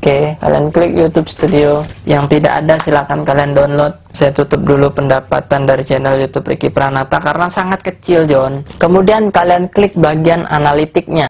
Oke, kalian klik YouTube Studio. Yang tidak ada silahkan kalian download. Saya tutup dulu pendapatan dari channel YouTube Ricky Pranata karena sangat kecil, John. Kemudian kalian klik bagian analitiknya.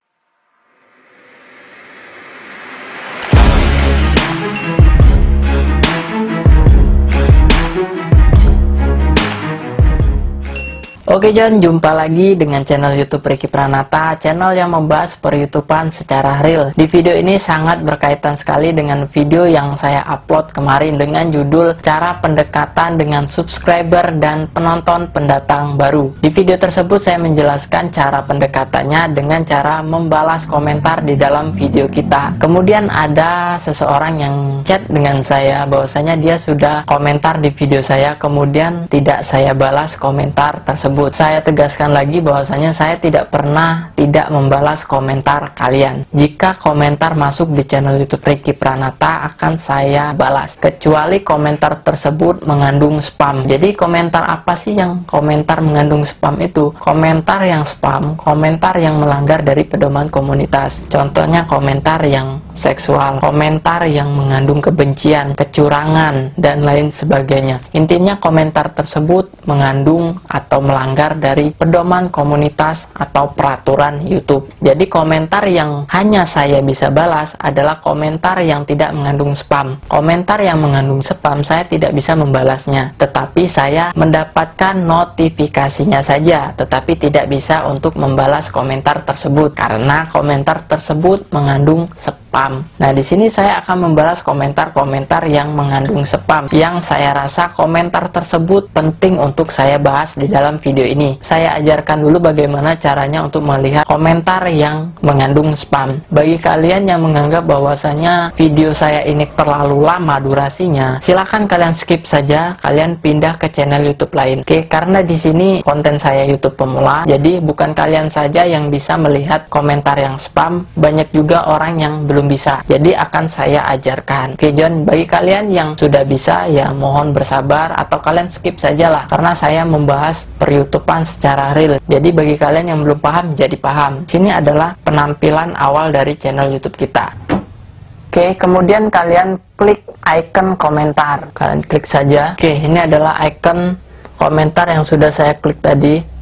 Oke John, jumpa lagi dengan channel YouTube Ricky Pranata, channel yang membahas per-YouTubean secara real. Di video ini sangat berkaitan sekali dengan video yang saya upload kemarin dengan judul Cara Pendekatan dengan Subscriber dan Penonton Pendatang Baru. Di video tersebut saya menjelaskan cara pendekatannya dengan cara membalas komentar di dalam video kita. Kemudian ada seseorang yang chat dengan saya bahwasanya dia sudah komentar di video saya, kemudian tidak saya balas komentar tersebut. Saya tegaskan lagi bahwasanya saya tidak pernah tidak membalas komentar kalian. Jika komentar masuk di channel YouTube Ricky Pranata akan saya balas, kecuali komentar tersebut mengandung spam. Jadi komentar apa sih yang komentar mengandung spam itu? Komentar yang spam, komentar yang melanggar dari pedoman komunitas. Contohnya komentar yang seksual, komentar yang mengandung kebencian, kecurangan, dan lain sebagainya. Intinya komentar tersebut mengandung atau melanggar dari pedoman komunitas atau peraturan YouTube. Jadi komentar yang hanya saya bisa balas adalah komentar yang tidak mengandung spam. Komentar yang mengandung spam saya tidak bisa membalasnya, tetapi saya mendapatkan notifikasinya saja, tetapi tidak bisa untuk membalas komentar tersebut karena komentar tersebut mengandung spam. Nah, di sini saya akan membalas komentar-komentar yang mengandung spam, yang saya rasa komentar tersebut penting untuk saya bahas di dalam video ini. Saya ajarkan dulu bagaimana caranya untuk melihat komentar yang mengandung spam. Bagi kalian yang menganggap bahwasanya video saya ini terlalu lama durasinya, silahkan kalian skip saja, kalian pindah ke channel YouTube lain. Oke, karena di sini konten saya YouTube pemula, jadi bukan kalian saja yang bisa melihat komentar yang spam, banyak juga orang yang belum bisa. Jadi akan saya ajarkan. Oke John, bagi kalian yang sudah bisa ya mohon bersabar atau kalian skip sajalah karena saya membahas per-YouTubean secara real. Jadi bagi kalian yang belum paham jadi paham. Sini adalah penampilan awal dari channel YouTube kita. Oke, kemudian kalian klik icon komentar. Kalian klik saja. Oke, ini adalah icon komentar yang sudah saya klik tadi.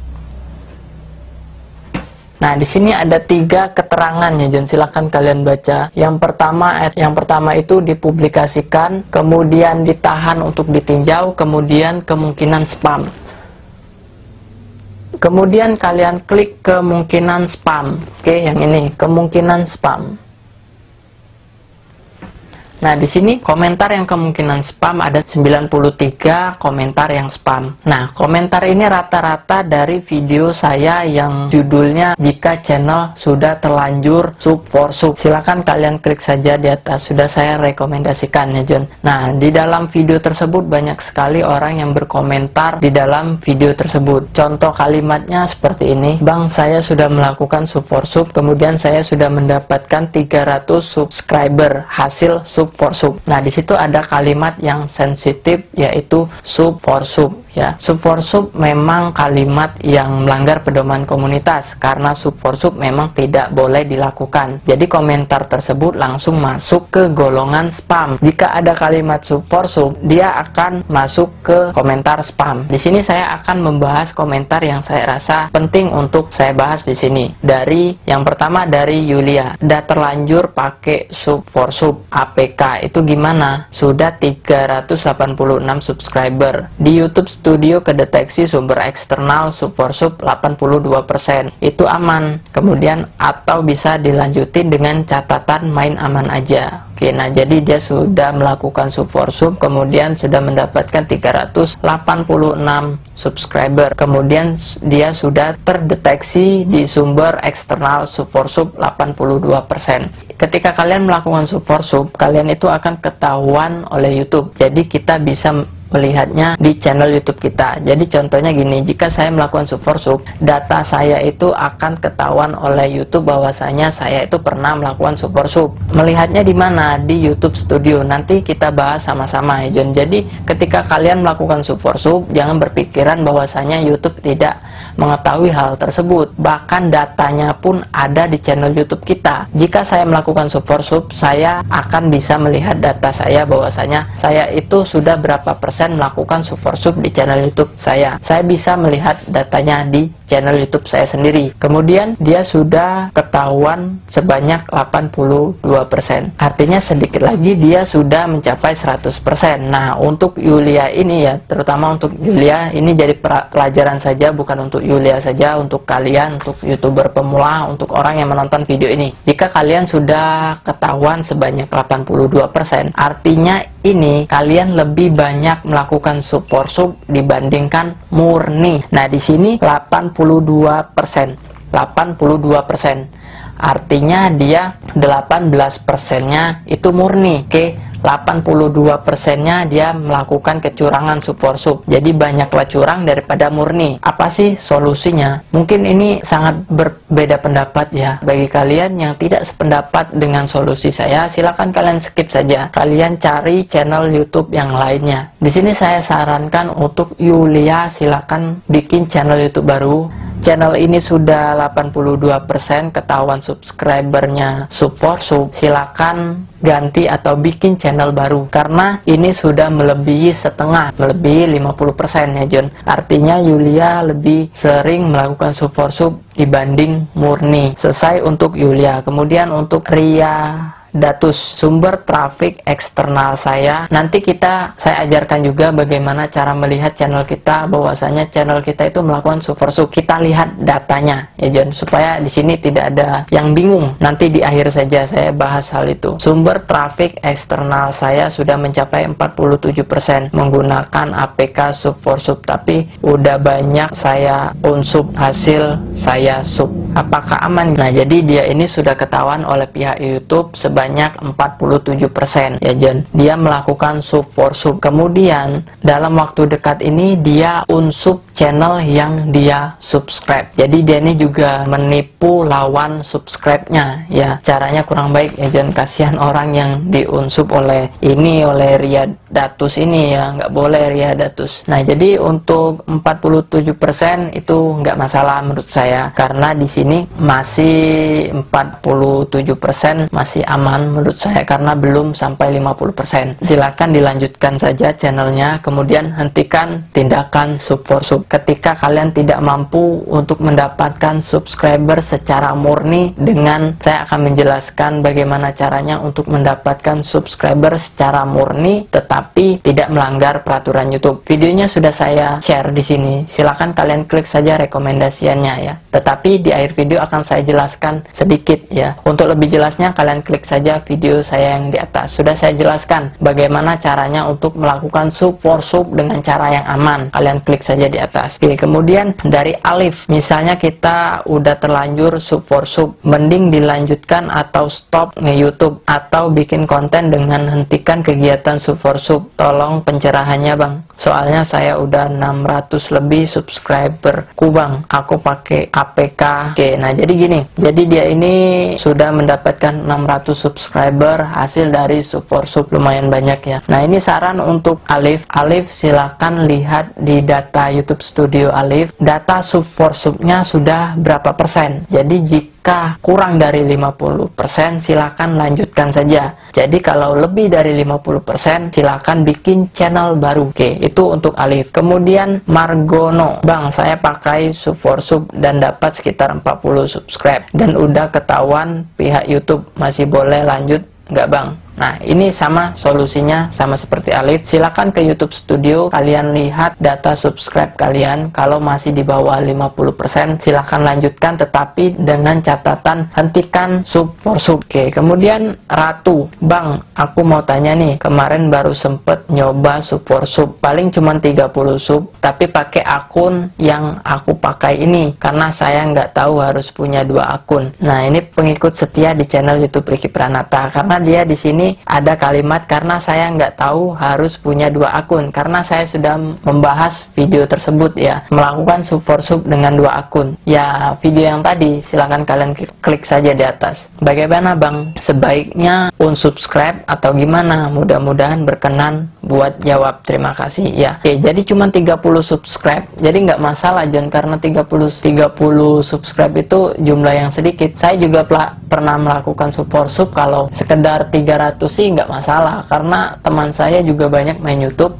Nah, di sini ada 3 keterangan ya, John. Silahkan kalian baca. Yang pertama itu dipublikasikan, kemudian ditahan untuk ditinjau, kemudian kemungkinan spam. Kemudian kalian klik kemungkinan spam. Oke, yang ini kemungkinan spam. Nah, di sini komentar yang kemungkinan spam ada 93 komentar yang spam. Nah, komentar ini rata-rata dari video saya yang judulnya Jika Channel Sudah Terlanjur Sub for Sub. Silakan kalian klik saja di atas, sudah saya rekomendasikan ya, John. Nah, di dalam video tersebut banyak sekali orang yang berkomentar di dalam video tersebut. Contoh kalimatnya seperti ini, "Bang, saya sudah melakukan sub for sub, kemudian saya sudah mendapatkan 300 subscriber hasil sub for sub." Nah, di situ ada kalimat yang sensitif yaitu sub for sub. Ya, sub for sub memang kalimat yang melanggar pedoman komunitas karena sub for sub memang tidak boleh dilakukan. Jadi komentar tersebut langsung masuk ke golongan spam. Jika ada kalimat sub for sub, dia akan masuk ke komentar spam. Di sini saya akan membahas komentar yang saya rasa penting untuk saya bahas di sini. Dari yang pertama dari Yulia, "Udah terlanjur pakai sub for sub APK itu gimana? Sudah 386 subscriber. Di YouTube Studio kedeteksi sumber eksternal sub for sub 82%. Itu aman. Kemudian atau bisa dilanjutin dengan catatan main aman aja." Oke, nah jadi dia sudah melakukan sub for sub, kemudian sudah mendapatkan 386 subscriber. Kemudian dia sudah terdeteksi di sumber eksternal sub for sub 82%. Ketika kalian melakukan sub for sub, kalian itu akan ketahuan oleh YouTube. Jadi kita bisa melihatnya di channel YouTube kita. Jadi contohnya gini, jika saya melakukan sub for sub, data saya itu akan ketahuan oleh YouTube bahwasanya saya itu pernah melakukan sub for sub. Melihatnya di mana? Di YouTube Studio. Nanti kita bahas sama-sama ya, John. Jadi ketika kalian melakukan sub for sub, jangan berpikiran bahwasanya YouTube tidak mengetahui hal tersebut. Bahkan datanya pun ada di channel YouTube kita. Jika saya melakukan support sub, saya akan bisa melihat data saya bahwasanya saya itu sudah berapa persen melakukan support sub di channel YouTube saya. Saya bisa melihat datanya di channel YouTube saya sendiri. Kemudian dia sudah ketahuan sebanyak 82%. Artinya sedikit lagi dia sudah mencapai 100%. Nah, untuk Yulia ini ya, terutama untuk Yulia ini jadi pelajaran saja, bukan untuk Yulia saja, untuk kalian, untuk YouTuber pemula, untuk orang yang menonton video ini. Jika kalian sudah ketahuan sebanyak 82%, artinya ini kalian lebih banyak melakukan support sub dibandingkan murni. Nah, di sini 82%. Artinya dia 18%-nya itu murni. Oke, 82%-nya dia melakukan kecurangan support sub. Jadi banyaklah curang daripada murni. Apa sih solusinya? Mungkin ini sangat berbeda pendapat ya. Bagi kalian yang tidak sependapat dengan solusi saya, silakan kalian skip saja. Kalian cari channel YouTube yang lainnya. Di sini saya sarankan untuk Yulia, silakan bikin channel YouTube baru. Channel ini sudah 82% ketahuan subscribernya support sub, silakan ganti atau bikin channel baru, karena ini sudah melebihi setengah, melebihi 50% ya John. Artinya Yulia lebih sering melakukan support sub dibanding murni. Selesai untuk Yulia. Kemudian untuk Ria Datus, sumber traffic eksternal saya. Nanti saya ajarkan juga bagaimana cara melihat channel kita, bahwasanya channel kita itu melakukan support sub. Kita lihat datanya ya John, supaya di sini tidak ada yang bingung. Nanti di akhir saja saya bahas hal itu. Sumber traffic eksternal saya sudah mencapai 47% menggunakan APK support sub, tapi udah banyak saya unsub hasil saya sub. Apakah aman? Nah, jadi dia ini sudah ketahuan oleh pihak YouTube sebanyak 47% ya John. Dia melakukan support sub. Kemudian dalam waktu dekat ini dia unsub channel yang dia subscribe. Jadi dia ini juga menipu lawan subscribe-nya ya. Caranya kurang baik ya John. Kasihan orang yang diunsub oleh Ria Datus ini ya, nggak boleh Ria Datus. Nah, jadi untuk 47% itu nggak masalah menurut saya, karena di sini masih 47% masih aman menurut saya, karena belum sampai 50%. Silakan dilanjutkan saja channelnya, kemudian hentikan tindakan support sub. Ketika kalian tidak mampu untuk mendapatkan subscriber secara murni, dengan saya akan menjelaskan bagaimana caranya untuk mendapatkan subscriber secara murni tetapi tidak melanggar peraturan YouTube. Videonya sudah saya share di sini. Silakan kalian klik saja rekomendasiannya ya. Tetapi di akhir video akan saya jelaskan sedikit ya. Untuk lebih jelasnya kalian klik saja video saya yang di atas. Sudah saya jelaskan bagaimana caranya untuk melakukan support sub dengan cara yang aman. Kalian klik saja di atas. Oke, kemudian dari Alif, misalnya kita udah terlanjur support sub, mending dilanjutkan atau stop nge-YouTube atau bikin konten dengan hentikan kegiatan support sub. Tolong pencerahannya Bang. Soalnya saya udah 600 lebih subscriberku Bang. Aku pakai APK. Oke, nah jadi gini. Jadi dia ini sudah mendapatkan 600 subscriber hasil dari support sub, lumayan banyak ya. Nah, ini saran untuk Alif. Alif silakan lihat di data YouTube Studio Alif. Data support subnya sudah berapa persen. Jadi jika kurang dari 50%, silakan lanjutkan saja. Jadi kalau lebih dari 50%, silakan bikin channel baru. Oke, itu untuk Alif. Kemudian Margono, Bang, saya pakai support sub dan dapat sekitar 40 subscribe dan udah ketahuan pihak YouTube, masih boleh lanjut nggak Bang? Nah, ini sama solusinya, sama seperti Alif. Silakan ke YouTube Studio, kalian lihat data subscribe kalian. Kalau masih di bawah 50%, silakan lanjutkan, tetapi dengan catatan hentikan support sub. Oke, kemudian Ratu, Bang, aku mau tanya nih, kemarin baru sempet nyoba support sub, paling cuma 30 sub, tapi pakai akun yang aku pakai ini, karena saya nggak tahu harus punya 2 akun. Nah, ini pengikut setia di channel YouTube Ricky Pranata, karena dia di sini sini ada kalimat karena saya nggak tahu harus punya 2 akun, karena saya sudah membahas video tersebut ya, melakukan sub for sub dengan 2 akun. Ya, video yang tadi silahkan kalian klik saja di atas. Bagaimana Bang? Sebaiknya unsubscribe atau gimana? Mudah-mudahan berkenan buat jawab. Terima kasih ya. Oke, jadi cuma 30 subscribe. Jadi nggak masalah John, karena 30 subscribe itu jumlah yang sedikit. Saya juga pernah melakukan sub for sub, kalau sekedar 300 sih nggak masalah, karena teman saya juga banyak main YouTube,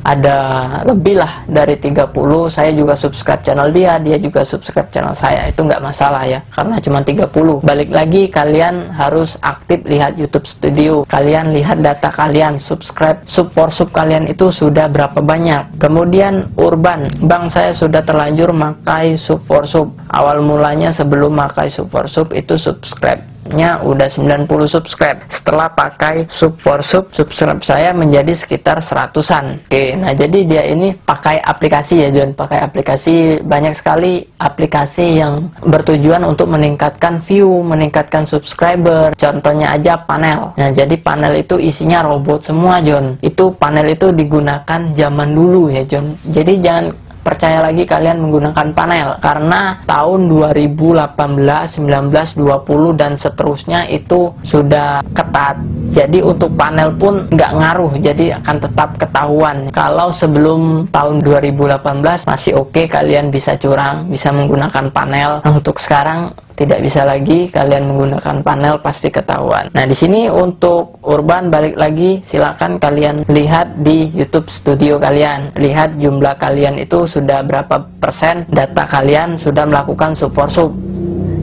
ada lebih lah dari 30. Saya juga subscribe channel dia juga subscribe channel saya, itu nggak masalah ya, karena cuma 30. Balik lagi, kalian harus aktif lihat YouTube Studio, kalian lihat data kalian, subscribe sub for sub kalian itu sudah berapa banyak. Kemudian Urban, Bang saya sudah terlanjur makai sub for sub. Awal mulanya sebelum makai sub for sub itu subscribe-nya udah 90 subscribe. Setelah pakai sub for sub, subscribe saya menjadi sekitar 100-an. Oke, nah jadi dia ini pakai aplikasi ya John, pakai aplikasi. Banyak sekali aplikasi yang bertujuan untuk meningkatkan view, meningkatkan subscriber. Contohnya aja Panel. Nah jadi Panel itu isinya robot semua John. Itu Panel itu digunakan zaman dulu ya John. Jadi jangan percaya lagi kalian menggunakan Panel, karena tahun 2018, 19, 20 dan seterusnya itu sudah ketat. Jadi untuk Panel pun nggak ngaruh, jadi akan tetap ketahuan. Kalau sebelum tahun 2018 masih oke, kalian bisa curang, bisa menggunakan Panel. Nah, untuk sekarang tidak bisa lagi, kalian menggunakan Panel pasti ketahuan. Nah di sini untuk Urban, balik lagi, silakan kalian lihat di YouTube Studio kalian, lihat jumlah kalian itu sudah berapa persen data kalian sudah melakukan sub for sub.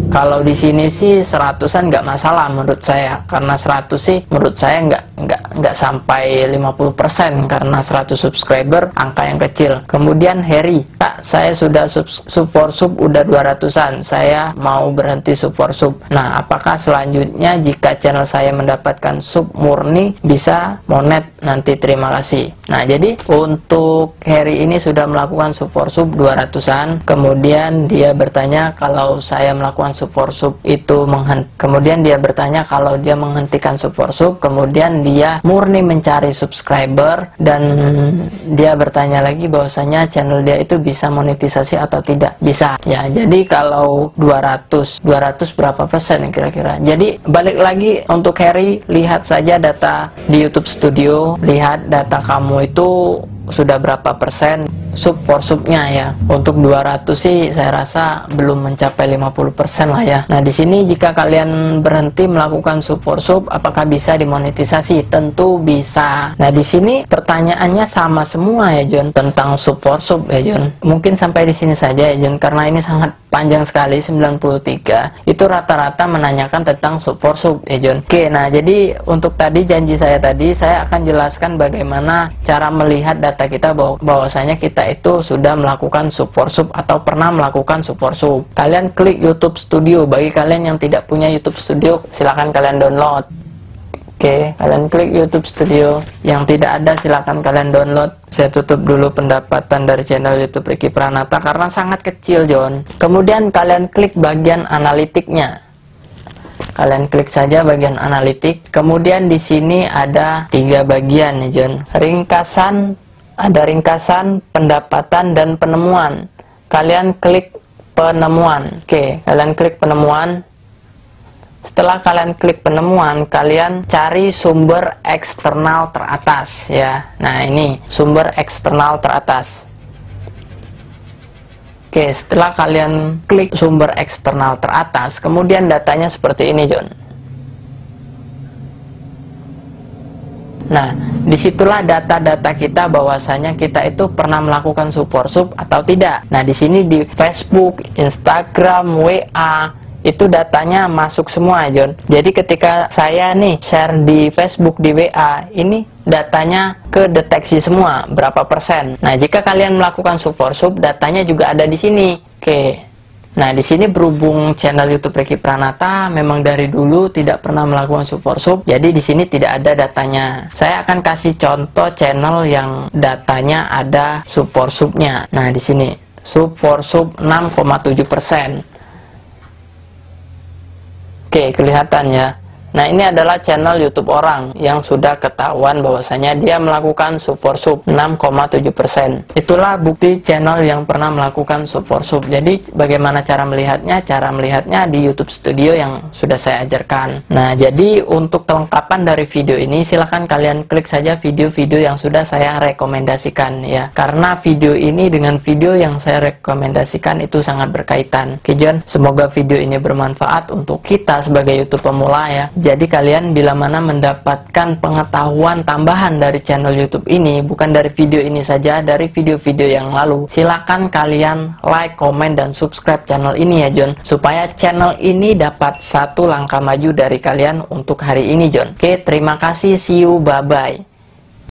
Kalau di sini sih 100-an nggak masalah menurut saya, karena 100 sih menurut saya nggak sampai 50%, karena 100 subscriber angka yang kecil. Kemudian Harry, Kak saya sudah sub for sub udah 200-an, saya mau berhenti sub for sub. Nah apakah selanjutnya jika channel saya mendapatkan sub murni bisa monet nanti? Terima kasih. Nah jadi untuk Harry ini sudah melakukan sub for sub 200-an. Kemudian dia bertanya kalau saya melakukan sub for sub itu kemudian dia bertanya kalau dia menghentikan sub for sub, kemudian dia murni mencari subscriber, dan dia bertanya lagi bahwasanya channel dia itu bisa monetisasi atau tidak. Bisa ya. Jadi kalau 200 berapa persen kira-kira. Jadi balik lagi untuk Harry, lihat saja data di YouTube Studio, lihat data kamu itu sudah berapa persen sub for subnya ya. Untuk 200 sih saya rasa belum mencapai 50% lah ya. Nah di sini jika kalian berhenti melakukan sub for sub, apakah bisa dimonetisasi? Tentu bisa. Nah di sini pertanyaannya sama semua ya John, tentang sub for sub ya John. Mungkin sampai di sini saja ya John, karena ini sangat panjang sekali, 93 itu rata-rata menanyakan tentang sub for sub ya John. Oke, nah jadi untuk tadi janji saya tadi, saya akan jelaskan bagaimana cara melihat data kita bahwasanya kita itu sudah melakukan sub for sub atau pernah melakukan sub for sub. Kalian klik YouTube Studio. Bagi kalian yang tidak punya YouTube Studio, silahkan kalian download. Oke, kalian klik YouTube Studio. Yang tidak ada silahkan kalian download. Saya tutup dulu pendapatan dari channel YouTube Ricky Pranata karena sangat kecil John. Kemudian kalian klik bagian analitiknya. Kalian klik saja bagian analitik. Kemudian di sini ada 3 bagian ya John. Ringkasan, ada ringkasan, pendapatan, dan penemuan. Kalian klik penemuan. Oke, kalian klik penemuan. Setelah kalian klik penemuan, kalian cari sumber eksternal teratas ya. Nah ini sumber eksternal teratas. Oke, setelah kalian klik sumber eksternal teratas, kemudian datanya seperti ini John. Nah, disitulah data-data kita bahwasanya kita itu pernah melakukan sub for sub atau tidak. Nah, di sini di Facebook, Instagram, WA, itu datanya masuk semua John. Jadi ketika saya nih share di Facebook, di WA, ini datanya kedeteksi semua berapa persen. Nah jika kalian melakukan sub for sub, datanya juga ada di sini. Oke. Nah di sini berhubung channel YouTube Ricky Pranata memang dari dulu tidak pernah melakukan sub for sub, jadi di sini tidak ada datanya. Saya akan kasih contoh channel yang datanya ada sub for subnya. Nah di sini sub for sub 6,7%. Oke, kelihatan ya. Nah, ini adalah channel YouTube orang yang sudah ketahuan bahwasanya dia melakukan sub for sub 6,7%. Itulah bukti channel yang pernah melakukan sub for sub. Jadi bagaimana cara melihatnya? Cara melihatnya di YouTube Studio yang sudah saya ajarkan. Nah, jadi untuk kelengkapan dari video ini silahkan kalian klik saja video-video yang sudah saya rekomendasikan ya. Karena video ini dengan video yang saya rekomendasikan itu sangat berkaitan. Oke John, semoga video ini bermanfaat untuk kita sebagai YouTube pemula ya. Jadi kalian bila mana mendapatkan pengetahuan tambahan dari channel YouTube ini, bukan dari video ini saja, dari video-video yang lalu, silakan kalian like, komen, dan subscribe channel ini ya John, supaya channel ini dapat satu langkah maju dari kalian untuk hari ini John. Oke, terima kasih, see you, bye-bye.